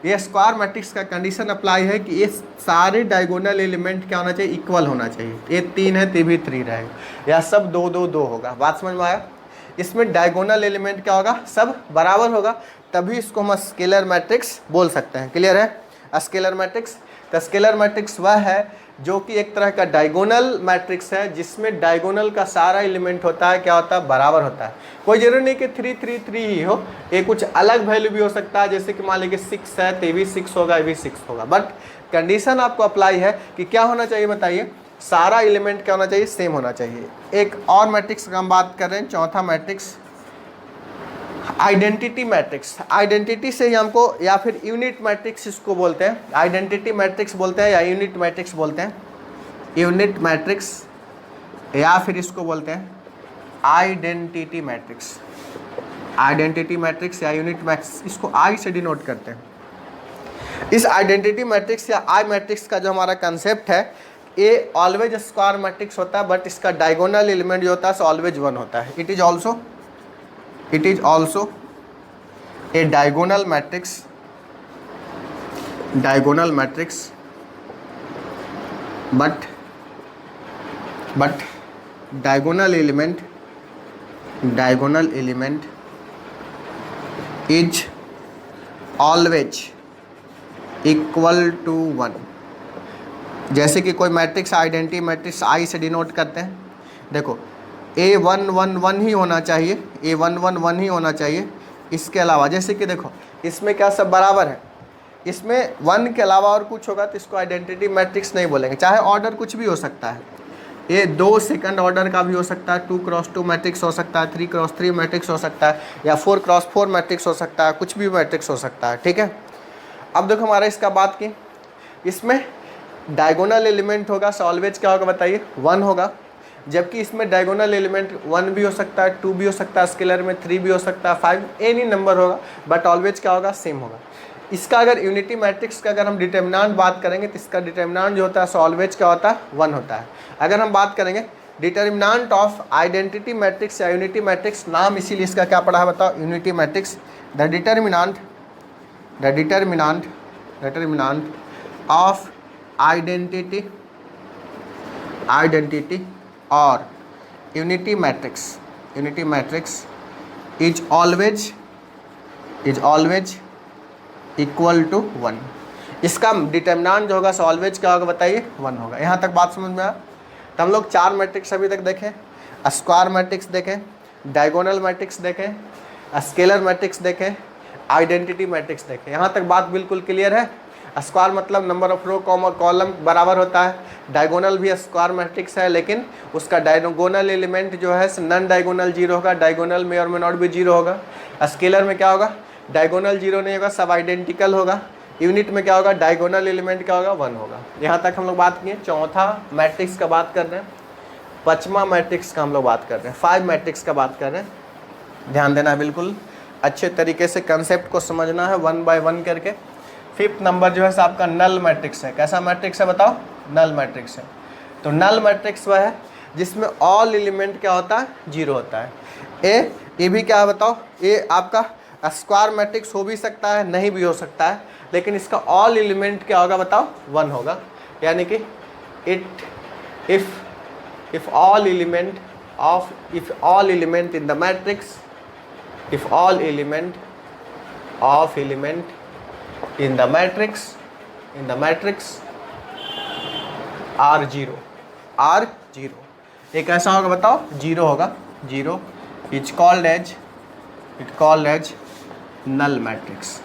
ये स्क्वायर मैट्रिक्स का कंडीशन अप्लाई है कि ये सारे डायगोनल एलिमेंट क्या होना चाहिए, इक्वल होना चाहिए। ये 3 है तो भी 3 रहेगा, या सब 2 2 2 होगा। बात समझ में आया। इसमें डायगोनल एलिमेंट क्या होगा, सब बराबर होगा। तभी इसको हम स्केलर मैट्रिक्स बोल सकते हैं। क्लियर है स्केलर मैट्रिक्स? तो स्केलर मैट्रिक्स वह है जो कि एक तरह का डायगोनल मैट्रिक्स है, जिसमें डायगोनल का सारा एलिमेंट होता है क्या होता है, बराबर होता है। कोई जरूरी नहीं कि 3 3 3 ही हो, ये कुछ अलग वैल्यू भी हो सकता है। जैसे कि मान लीजिए 6 है तो ये भी 6 होगा, ये भी 6 होगा, बट कंडीशन आपको अप्लाई है कि क्या होना चाहिए बताइए, सारा एलिमेंट क्या होना चाहिए, सेम होना चाहिए। एक और मैट्रिक्स का हम बात कर रहे हैं, चौथा मैट्रिक्स आइडेंटिटी मैट्रिक्स। आइडेंटिटी से ही हमको, या फिर यूनिट मैट्रिक्स इसको बोलते हैं, आइडेंटिटी मैट्रिक्स बोलते हैं या यूनिट मैट्रिक्स बोलते हैं, यूनिट मैट्रिक्स या फिर इसको बोलते हैं आइडेंटिटी मैट्रिक्स। आइडेंटिटी मैट्रिक्स या यूनिट मैट्रिक्स, इसको आई से डिनोट करते हैं। इस आइडेंटिटी मैट्रिक्स या आई मैट्रिक्स का जो हमारा कंसेप्ट है, ये ऑलवेज स्क्वायर मैट्रिक्स होता है, बट इसका डायगोनल एलिमेंट जो होता है ऑलवेज 1 होता है। It is also a diagonal matrix, but diagonal element is always equal to 1। जैसे कि कोई मैट्रिक्स आइडेंटिटी मैट्रिक्स आई से डिनोट करते हैं, देखो A1 1 1 ही होना चाहिए, A1 1 1 ही होना चाहिए। इसके अलावा जैसे कि देखो इसमें क्या सब बराबर है, इसमें 1 के अलावा और कुछ होगा तो इसको आइडेंटिटी मैट्रिक्स नहीं बोलेंगे। चाहे ऑर्डर कुछ भी हो सकता है, ये 2 सेकंड ऑर्डर का भी हो सकता है, 2x2 मैट्रिक्स हो सकता है, 3x3 मैट्रिक्स हो सकता है, या 4x4 मैट्रिक्स हो सकता है, कुछ भी मैट्रिक्स हो सकता है। ठीक है, अब देखो हमारा इसका बात की, इसमें डायगोनल एलिमेंट होगा ऑलवेज क्या होगा बताइए, 1 होगा। जबकि इसमें डायगोनल एलिमेंट 1 भी हो सकता है, 2 भी हो सकता है, स्केलर में 3 भी हो सकता है, 5 एनी नंबर होगा, बट ऑलवेज क्या होगा, सेम होगा। इसका अगर यूनिटी मैट्रिक्स का अगर हम डिटर्मिनेंट बात करेंगे तो इसका डिटर्मिनेंट जो होता है ऑलवेज क्या होता है, 1 होता है। अगर हम बात करेंगे डिटर्मिनेंट ऑफ आइडेंटिटी मैट्रिक्स या यूनिटी मैट्रिक्स, नाम इसीलिए इसका क्या पड़ा है बताओ, unity matrix. The determinant of identity और unity matrix is always equal to 1। इसका डिटर्मिनेंट जो होगा ऑलवेज क्या होगा बताइए, 1 होगा। यहाँ तक बात समझ में आया? तो हम लोग 4 मैट्रिक्स अभी तक देखें, स्क्वायर मैट्रिक्स देखें, डायगोनल मैट्रिक्स देखें, स्केलर मैट्रिक्स देखें, आइडेंटिटी मैट्रिक्स देखें। यहाँ तक बात बिल्कुल क्लियर है? स्क्वायर मतलब नंबर ऑफ रो कॉलम बराबर होता है, डायगोनल भी स्क्वायर मैट्रिक्स है, लेकिन उसका डायगोनल एलिमेंट जो है नॉन डायगोनल 0 होगा, डायगोनल में और में नॉट भी 0 होगा। स्केलर में क्या होगा, डायगोनल 0 नहीं होगा, सब आइडेंटिकल होगा। यूनिट में क्या होगा, डायगोनल एलिमेंट क्या होगा, 1 होगा। यहाँ तक हम लोग बात किए। चौथा मैट्रिक्स का बात कर रहे हैं, 5वां मैट्रिक्स का हम लोग बात कर रहे हैं, 5 मैट्रिक्स का बात कर रहे हैं। ध्यान देना है, बिल्कुल अच्छे तरीके से कंसेप्ट को समझना है 1 बाय 1 करके। 5th नंबर जो है आपका नल मैट्रिक्स है। कैसा मैट्रिक्स है बताओ, नल मैट्रिक्स है। तो नल मैट्रिक्स वह है जिसमें ऑल एलिमेंट क्या होता है, 0 होता है। ये भी क्या है बताओ, ये आपका स्क्वायर मैट्रिक्स हो भी सकता है, नहीं भी हो सकता है, लेकिन इसका ऑल एलिमेंट क्या होगा बताओ, 1 होगा। यानी कि if all element in the matrix, if all element in the matrix are 0, एक ऐसा होगा बताओ, 0 होगा, 0 is called as null matrix.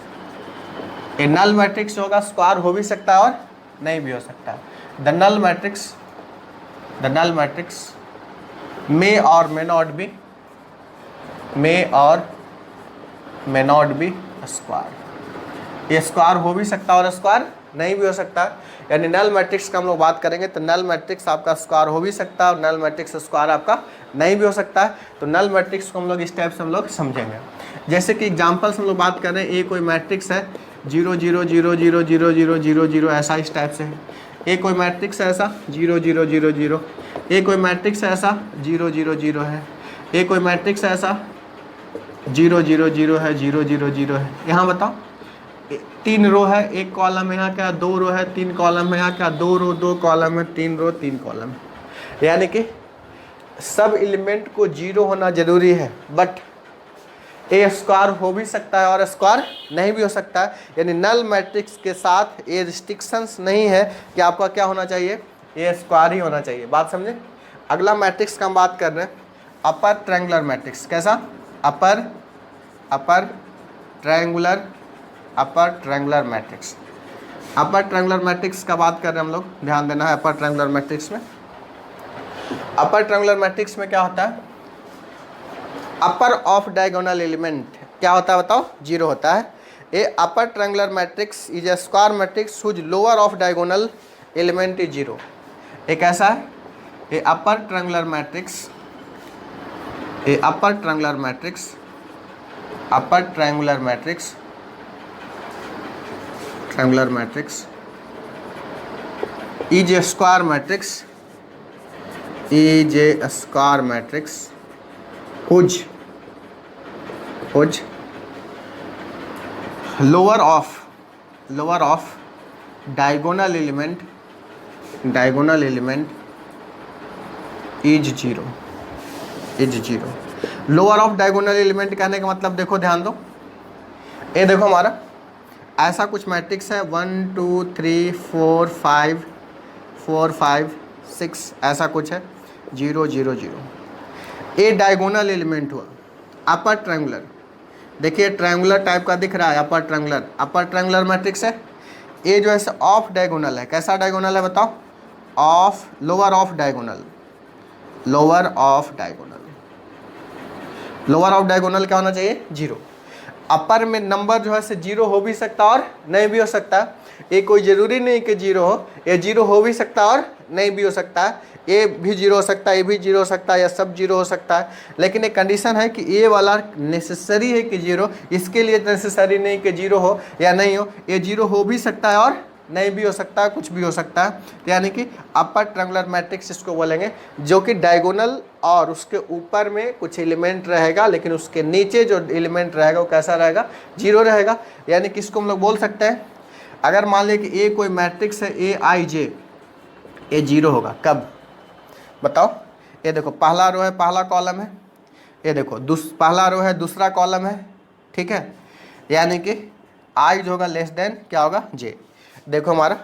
ये नल मैट्रिक्स होगा, स्क्वायर हो भी सकता है और नहीं भी हो सकता है। The null matrix may or may not be square. ये स्क्वायर हो भी सकता है और स्क्वायर नहीं भी हो सकता है। यानी नल मैट्रिक्स का हम लोग बात करेंगे तो नल मैट्रिक्स आपका स्क्वायर हो भी सकता है और नल मैट्रिक्स स्क्वायर आपका नहीं भी हो सकता है। तो नल मैट्रिक्स को हम लोग इस टाइप से हम लोग समझेंगे। जैसे कि एग्जांपल्स हम लोग बात कर रहे हैं, ये कोई मैट्रिक्स है 0 0 0 0 0 0 0 0 ऐसा इस टाइप से है। ये कोई मैट्रिक्स है ऐसा 0 0 0 0, ये कोई मैट्रिक्स है ऐसा 0 0 0 है, ये कोई मैट्रिक्स है ऐसा 0 0 0 है, 0 0 0 है। यहाँ बताओ 3 रो है, 1 कॉलम है, यहाँ क्या 2 रो है, 3 कॉलम है, यहाँ क्या 2 रो 2 कॉलम है, 3 रो 3 कॉलम है। यानी कि सब एलिमेंट को 0 होना जरूरी है, बट ए स्क्वायर हो भी सकता है और स्क्वायर नहीं भी हो सकता है, यानी नल मैट्रिक्स के साथ ये रिस्ट्रिक्शंस नहीं है कि आपका क्या होना चाहिए, ए स्क्वायर ही होना चाहिए। बात समझे। अगला मैट्रिक्स का हम बात कर रहे हैं, अपर ट्रायंगुलर मैट्रिक्स। कैसा? Upper triangular matrix. Upper triangular matrix का बात कर रहे हैं हम लोग, ध्यान देना है। अपर ट्रायंगुलर मैट्रिक्स में, अपर ट्रायंगुलर मैट्रिक्स में क्या होता है, अपर ऑफ डायगोनल एलिमेंट क्या होता है बताओ, जीरो होता है। A upper triangular matrix is a square matrix whose lower off diagonal element is zero. एक ऐसा है, a upper triangular matrix, a upper triangular matrix, upper triangular matrix, triangular matrix is a square matrix, is a square matrix whose lower off diagonal element is zero. Lower off diagonal element कहने का मतलब देखो, ध्यान दो, ये देखो हमारा ऐसा कुछ मैट्रिक्स है 1 2 3 4 5 6 ऐसा कुछ है 0 0 0। ए डायगोनल एलिमेंट हुआ अपर ट्रायंगुलर, देखिए ट्रायंगुलर टाइप का दिख रहा है, अपर ट्रायंगुलर मैट्रिक्स है। ए जो है ऑफ डायगोनल है, कैसा डायगोनल है बताओ, ऑफ लोअर ऑफ डायगोनल क्या होना चाहिए, जीरो। अपर में नंबर जो है जीरो हो भी सकता और नहीं भी हो सकता। ये कोई ज़रूरी नहीं कि जीरो हो, ये जीरो हो भी सकता और नहीं भी हो सकता है। ए भी जीरो हो सकता है, ए भी जीरो हो सकता है, या सब जीरो हो सकता है। लेकिन एक कंडीशन है कि ए वाला नेसेसरी है कि जीरो, इसके लिए नेसेसरी नहीं कि जीरो हो या नहीं हो। ये जीरो हो भी सकता है और नहीं भी हो सकता है, कुछ भी हो सकता है। तो यानी कि अपर ट्रायंगुलर मैट्रिक्स इसको बोलेंगे, जो कि डायगोनल और उसके ऊपर में कुछ एलिमेंट रहेगा, लेकिन उसके नीचे जो एलिमेंट रहेगा वो कैसा रहेगा, जीरो रहेगा। यानी कि इसको हम लोग बोल सकते हैं, अगर मान लिया कि ए कोई मैट्रिक्स है ए आई जे, ए जीरो होगा कब बताओ। ये देखो पहला रो है, पहला कॉलम है, ये देखो पहला रो है, दूसरा कॉलम है, ठीक है। यानी कि आई जो होगा लेस देन क्या होगा, जे। देखो हमारा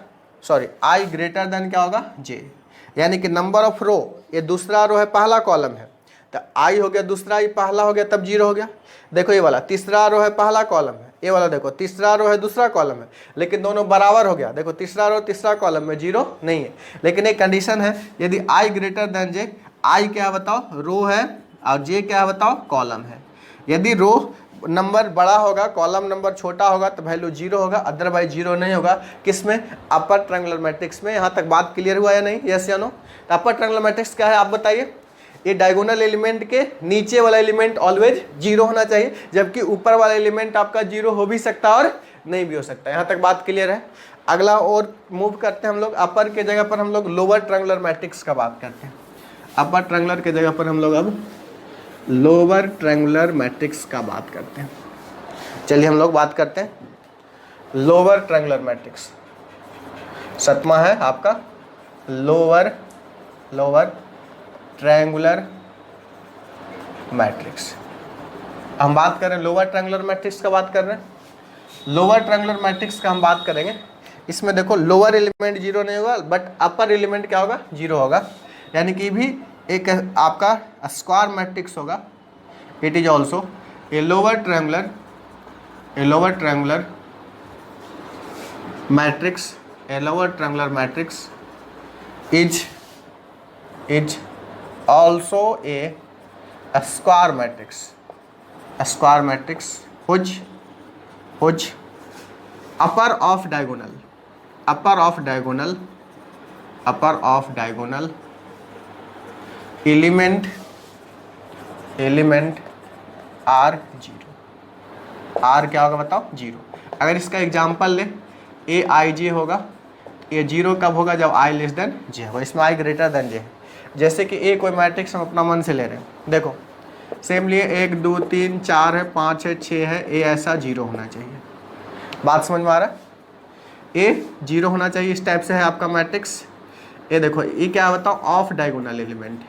सॉरी आई ग्रेटर देन क्या होगा, जे। यानी कि नंबर ऑफ रो, ये दूसरा रो है, पहला कॉलम है, तो आई हो गया, दूसरा ही पहला हो गया, तब जीरो हो गया। देखो ये वाला तीसरा रो है, पहला कॉलम है, ये वाला देखो तीसरा रो है, दूसरा कॉलम है, लेकिन दोनों बराबर हो गया। देखो तीसरा रो तीसरा कॉलम में जीरो नहीं है, लेकिन एक कंडीशन है, यदि आई ग्रेटर देन जे, आई क्या बताओ, रो है, और जे क्या बताओ, कॉलम है। यदि रो नंबर बड़ा होगा, कॉलम नंबर छोटा होगा, तो वैल्यू जीरो होगा, अदरवाइज जीरो नहीं होगा। किसमें, अपर ट्रायंगुलर मैट्रिक्स में। यहाँ तक बात क्लियर हुआ या नहीं, यस या नो। तो अपर ट्रायंगुलर मैट्रिक्स क्या है आप बताइए। ये डायगोनल एलिमेंट के नीचे वाला एलिमेंट ऑलवेज जीरो होना चाहिए, जबकि ऊपर वाला एलिमेंट आपका जीरो हो भी सकता है और नहीं भी हो सकता। यहाँ तक बात क्लियर है। अगला और मूव करते हैं हम लोग, अपर के जगह पर हम लोग लोअर ट्रायंगुलर मैट्रिक्स का बात करते हैं। अपर ट्रायंगुलर के जगह पर हम लोग अब लोअर ट्रायंगुलर मैट्रिक्स का बात करते हैं। चलिए हम लोग बात करते हैं लोअर ट्रायंगुलर मैट्रिक्स। सतमा है आपका लोअर ट्रायंगुलर मैट्रिक्स। हम बात कर रहे हैं लोअर ट्रायंगुलर मैट्रिक्स का बात कर रहे हैं। लोअर ट्रायंगुलर मैट्रिक्स का हम बात करेंगे। इसमें देखो लोअर एलिमेंट जीरो नहीं होगा, बट अपर एलिमेंट क्या होगा, जीरो होगा। यानी कि भी एक आपका स्क्वायर मैट्रिक्स होगा। It is also a lower triangular matrix. A lower triangular matrix is also a square matrix which upper of diagonal element r zero. r क्या होगा बताओ, जीरो। अगर इसका एग्जाम्पल ले, ए आई जे होगा, ये जीरो कब होगा, जब आई लेस देन जे होगा। इसमें आई ग्रेटर देन जे है। जैसे कि ए कोई मैट्रिक्स हम अपना मन से ले रहे हैं, देखो सेम लिए 1 2 3 4 है, 5 है, 6 है, ए ऐसा जीरो होना चाहिए। बात समझ में आ रहा है, ए जीरो होना चाहिए। इस टाइप से है आपका मैट्रिक्स। ये देखो ये क्या बताओ, ऑफ डायगोनल एलिमेंट,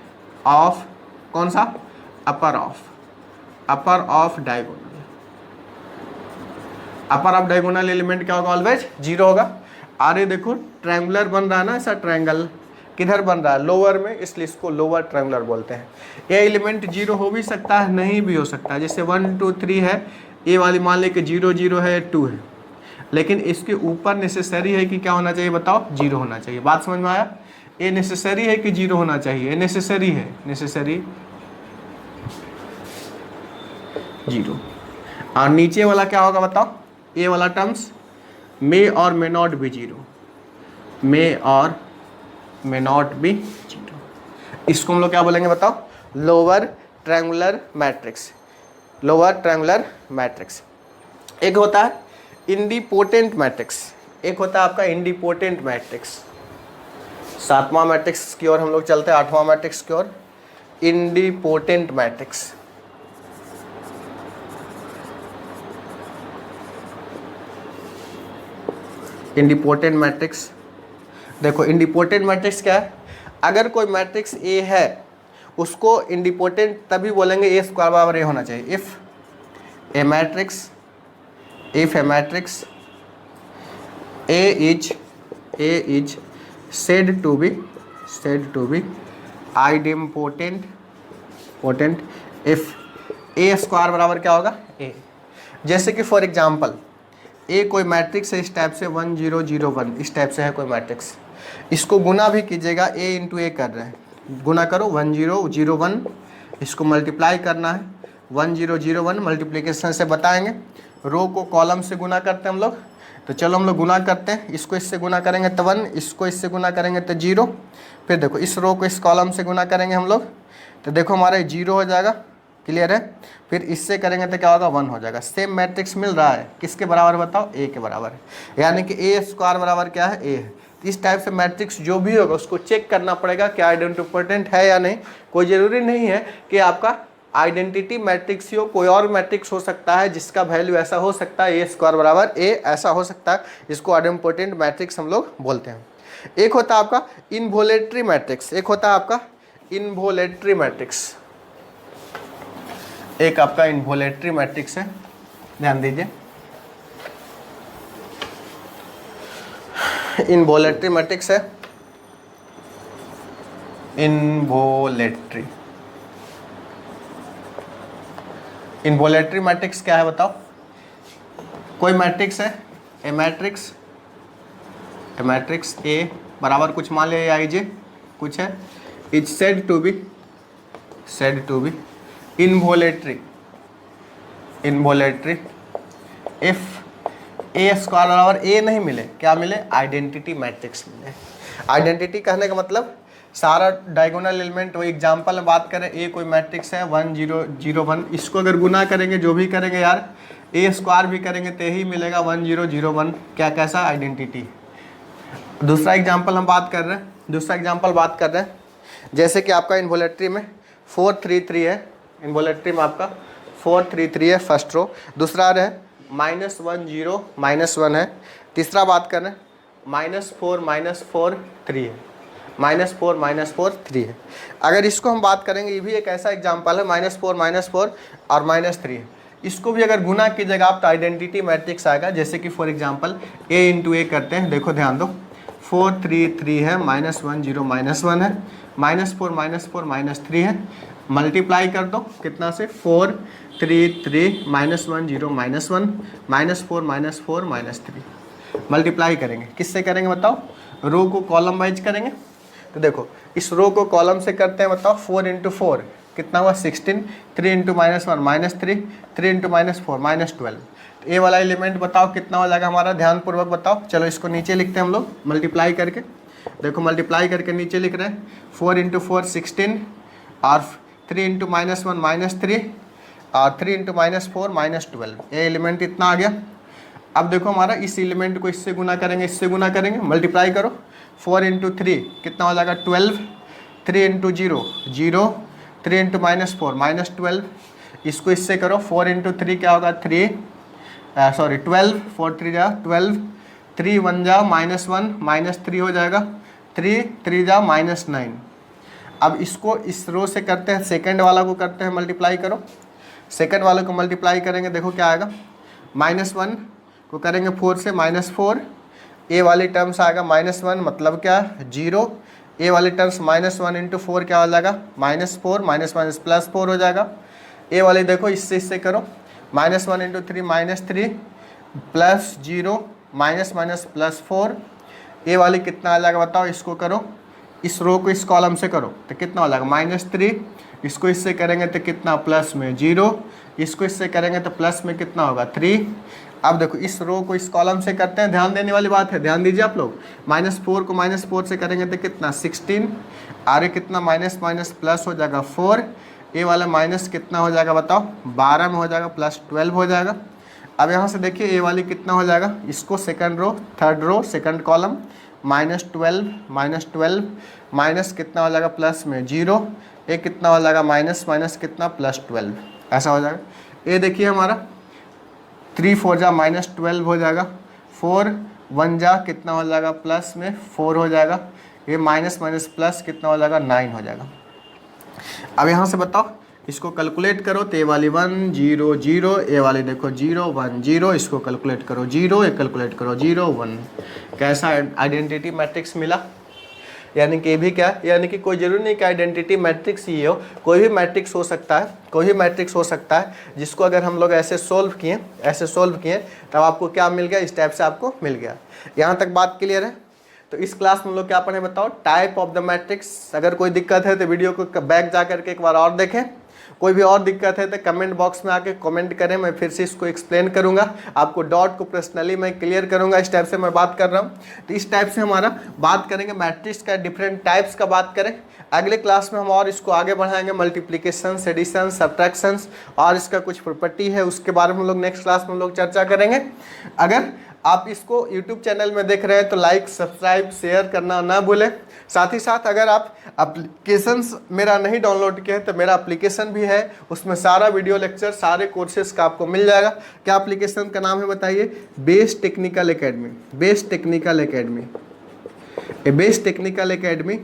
ऑफ कौन सा, upper off diagonal. Upper off diagonal element क्या होगा, ऑलवेज 0 होगा। आर ये देखो ट्रायंगुलर बन रहा है ना, ऐसा ट्रायंगल किधर बन रहा है, लोअर में, इसलिए इसको लोअर ट्रायंगुलर बोलते हैं। ये एलिमेंट 0 हो भी सकता है, नहीं भी हो सकता है। जैसे 1 2 3 है, ये वाली मान ले कि 0 0 है, 2 है, लेकिन इसके ऊपर नेसेसरी है कि क्या होना चाहिए बताओ, 0 होना चाहिए। बात समझ में आया? ये नेसेसरी है कि 0 होना चाहिए, ये नेसेसरी है, नेसेसरी 0। और नीचे वाला क्या होगा बताओ, ये वाला टर्म्स मे और मे नॉट बी 0, मे और मे नॉट बी 0। इसको हम लोग क्या बोलेंगे बताओ, lower triangular matrix, lower triangular matrix. एक होता है इंडिपोटेंट मैट्रिक्स, एक होता है आपका इंडिपोटेंट मैट्रिक्स। 7वां मैट्रिक्स की ओर हम लोग चलते हैं, 8वां मैट्रिक्स की ओर, इंडिपोटेंट मैट्रिक्स। इंडिपोटेंट मैट्रिक्स, देखो इंडिपोटेंट मैट्रिक्स क्या है, अगर कोई मैट्रिक्स ए है उसको इंडिपोटेंट तभी बोलेंगे ए स्क्वायर बराबर ए होना चाहिए। If A matrix a is said to be idempotent if A square बराबर क्या होगा, ए। जैसे कि फॉर एग्जांपल ए कोई मैट्रिक्स है इस टाइप से 1 0 0 1, इस टाइप से है कोई मैट्रिक्स, इसको गुना भी कीजिएगा, ए इंटू ए कर रहे हैं, गुना करो 1 0 0 1, इसको मल्टीप्लाई करना है 1 0 0 1, मल्टीप्लिकेशन से बताएंगे। रो को कॉलम से गुना करते हैं हम लोग, तो चलो हम लोग गुना करते हैं। इसको इससे गुना करेंगे तो 1, इसको इससे गुना करेंगे तो 0, फिर देखो इस रो को इस कॉलम से गुना करेंगे हम लोग, तो देखो हमारा 0 हो जाएगा, क्लियर है। फिर इससे करेंगे तो क्या होगा, 1 हो जाएगा। सेम मैट्रिक्स मिल रहा है, किसके बराबर बताओ, ए के बराबर है, यानी कि ए स्क्वायर बराबर क्या है, ए है। इस टाइप से मैट्रिक्स जो भी होगा उसको चेक करना पड़ेगा क्या आइडेंटिपोटेंट है या नहीं। कोई ज़रूरी नहीं है कि आपका आइडेंटिटी मैट्रिक्स ही हो, कोई और मैट्रिक्स हो सकता है जिसका वैल्यू ऐसा हो सकता है, ए स्क्वायर बराबर ए ऐसा हो सकता है, जिसको आइडेंटिपोटेंट मैट्रिक्स हम लोग बोलते हैं। एक होता है आपका इनवोलेटरी मैट्रिक्स, एक होता है आपका इनवोलेटरी मैट्रिक्स, एक आपका इनवोलेटरी मैट्रिक्स है, ध्यान दीजिए। इनवोलेटरी मैट्रिक्स है, इनवोलेटरी मैट्रिक्स क्या है बताओ। कोई मैट्रिक्स है, ए मैट्रिक्स ए बराबर कुछ मान ले आई जे कुछ है, is said to be involutory if A square बराबर ए नहीं मिले, क्या मिले, आइडेंटिटी मैट्रिक्स मिले। आइडेंटिटी कहने का मतलब सारा डायगोनल एलिमेंट, वो एग्जांपल में बात करें, ए कोई मैट्रिक्स है 1 0 0 1, इसको अगर गुना करेंगे जो भी करेंगे यार, ए स्क्वायर भी करेंगे तो ही मिलेगा 1 0 0 1, क्या कैसा, आइडेंटिटी। दूसरा एग्जांपल हम बात कर रहे हैं, जैसे कि आपका इनवोलेटरी में 4 3 3 है, इनवोलेटरी में आपका 4 3 3 है फर्स्ट रो, दूसरा है -1 0 -1 है, तीसरा बात कर रहे हैं -4 -4 3 है, -4 3 है। अगर इसको हम बात करेंगे, ये भी एक ऐसा एग्जांपल है, -4 और -3 है, इसको भी अगर गुना कीजिएगा आप तो आइडेंटिटी मैट्रिक्स आएगा। जैसे कि फॉर एग्जांपल ए इंटू ए करते हैं, देखो ध्यान दो, 4 3 3 है, -1 0 -1 है, -4 -3 है, मल्टीप्लाई कर दो कितना से, 4 3 3 -1 0 -1 -4 -3, मल्टीप्लाई करेंगे, किससे करेंगे बताओ, रो को कॉलम वाइज करेंगे। तो देखो इस रो को कॉलम से करते हैं, बताओ 4 × 4 कितना हुआ 16, 3 × -1 -3, 3 × -4 -12। तो ए वाला एलिमेंट बताओ कितना हो जाएगा हमारा, ध्यानपूर्वक बताओ। चलो इसको नीचे लिखते हैं हम लोग मल्टीप्लाई करके, देखो मल्टीप्लाई करके नीचे लिख रहे हैं, 4 × 4 16 और 3 × -1 -3 और 3 × -4 -12, ये एलिमेंट इतना आ गया। अब देखो हमारा इस एलिमेंट को इससे गुना करेंगे, इससे गुना करेंगे, मल्टीप्लाई करो, 4 × 3 कितना हो जाएगा 12, 3 × 0 0, 3 × -4 -12, इसको इससे करो, 4 × 3 क्या होगा 12, 4 3 जा 12, 3 1 जा -1 -3 हो जाएगा, 3 3 जा -9। अब इसको इस रो से करते हैं, सेकंड वाला को करते हैं मल्टीप्लाई करो, सेकंड वाले को मल्टीप्लाई करेंगे, देखो क्या आएगा, -1 को करेंगे 4 से -4, ए वाली टर्म्स आएगा -1 मतलब क्या 0, ए वाली टर्म्स -1 इंटू 4 क्या हो जाएगा -4, माइनस +4 हो जाएगा। ए वाली देखो इससे करो, -1 इंटू 3 -3 प्लस 0 माइनस +4। ए वाली कितना आ जाएगा बताओ, इसको करो, इस रो को इस कॉलम से करो तो कितना हो जाएगा -3, इसको इससे करेंगे तो कितना प्लस में 0, इसको इससे करेंगे तो प्लस में कितना होगा 3। अब देखो इस रो को इस कॉलम से करते हैं, ध्यान देने वाली बात है, ध्यान दीजिए आप लोग। -4 को -4 से करेंगे तो कितना 16, आगे कितना माइनस प्लस हो जाएगा 4, ए वाला माइनस कितना हो जाएगा बताओ 12 में हो जाएगा, +12 हो जाएगा। अब यहाँ से देखिए ए वाली कितना हो जाएगा, इसको second row third row second column -12 minus कितना हो जाएगा प्लस में 0, ए कितना हो जाएगा माइनस कितना +12, ऐसा हो जाएगा। ए देखिए हमारा 3 4 जा -12 हो जाएगा, 4 1 जा कितना हो जाएगा प्लस में 4 हो जाएगा, ये माइनस प्लस कितना हो जाएगा 9 हो जाएगा। अब यहाँ से बताओ इसको कैलकुलेट करो तो ए वाली 1 0 0, ए वाली देखो 0 1 0, इसको कैलकुलेट करो 0, एक कैलकुलेट करो 0 1। कैसा आइडेंटिटी मैट्रिक्स मिला? यानी कि भी क्या, यानी कि कोई जरूरी नहीं कि आइडेंटिटी मैट्रिक्स ही हो, कोई भी मैट्रिक्स हो सकता है, कोई भी मैट्रिक्स हो सकता है जिसको अगर हम लोग ऐसे सोल्व किए तब आपको क्या मिल गया, इस टाइप से आपको मिल गया। यहाँ तक बात क्लियर है? तो इस क्लास में हम लोग क्या पढ़े बताओ, टाइप ऑफ द मैट्रिक्स। अगर कोई दिक्कत है तो वीडियो को बैक जा करके एक बार और देखें, कोई भी और दिक्कत है तो कमेंट बॉक्स में आके कमेंट करें, मैं फिर से इसको एक्सप्लेन करूंगा, आपको डाउट को पर्सनली मैं क्लियर करूंगा। इस टाइप से मैं बात कर रहा हूं, तो इस टाइप से हमारा बात करेंगे मैट्रिक्स का, डिफरेंट टाइप्स का बात करें। अगले क्लास में हम और इसको आगे बढ़ाएंगे, मल्टीप्लिकेशन, एडिशन, सब्ट्रैक्शन और इसका कुछ प्रॉपर्टी है, उसके बारे में हम लोग नेक्स्ट क्लास में हम लोग चर्चा करेंगे। अगर आप इसको YouTube चैनल में देख रहे हैं तो लाइक सब्सक्राइब शेयर करना ना भूलें। साथ ही साथ अगर आप एप्लीकेशंस मेरा नहीं डाउनलोड किए हैं तो मेरा एप्लीकेशन भी है, उसमें सारा वीडियो लेक्चर सारे कोर्सेज का आपको मिल जाएगा। क्या एप्लीकेशन का नाम है बताइए? Best technical academy. Best technical academy, best technical academy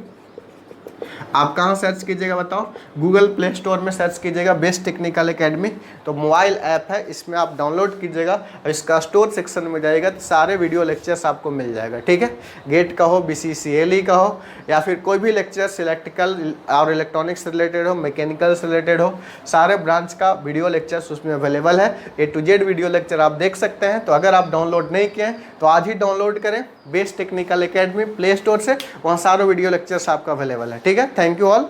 आप कहाँ सर्च कीजिएगा बताओ? गूगल प्ले स्टोर में सर्च कीजिएगा बेस्ट टेक्निकल एकेडमी, तो मोबाइल ऐप है, इसमें आप डाउनलोड कीजिएगा और इसका स्टोर सेक्शन में जाइएगा तो सारे वीडियो लेक्चर्स आपको मिल जाएगा। ठीक है, गेट का हो, BCCLE का हो, या फिर कोई भी लेक्चर्स इलेक्ट्रिकल और इलेक्ट्रॉनिक्स से रिलेटेड हो, मैकेनिकल से रिलेटेड हो, सारे ब्रांच का वीडियो लेक्चर्स उसमें अवेलेबल है। A to Z video lecture आप देख सकते हैं। तो अगर आप डाउनलोड नहीं किए हैं तो आज ही डाउनलोड करें best technical academy play store से, वहाँ सारे वीडियो लेक्चर्स आपका अवेलेबल है। ठीक है, थैंक यू ऑल।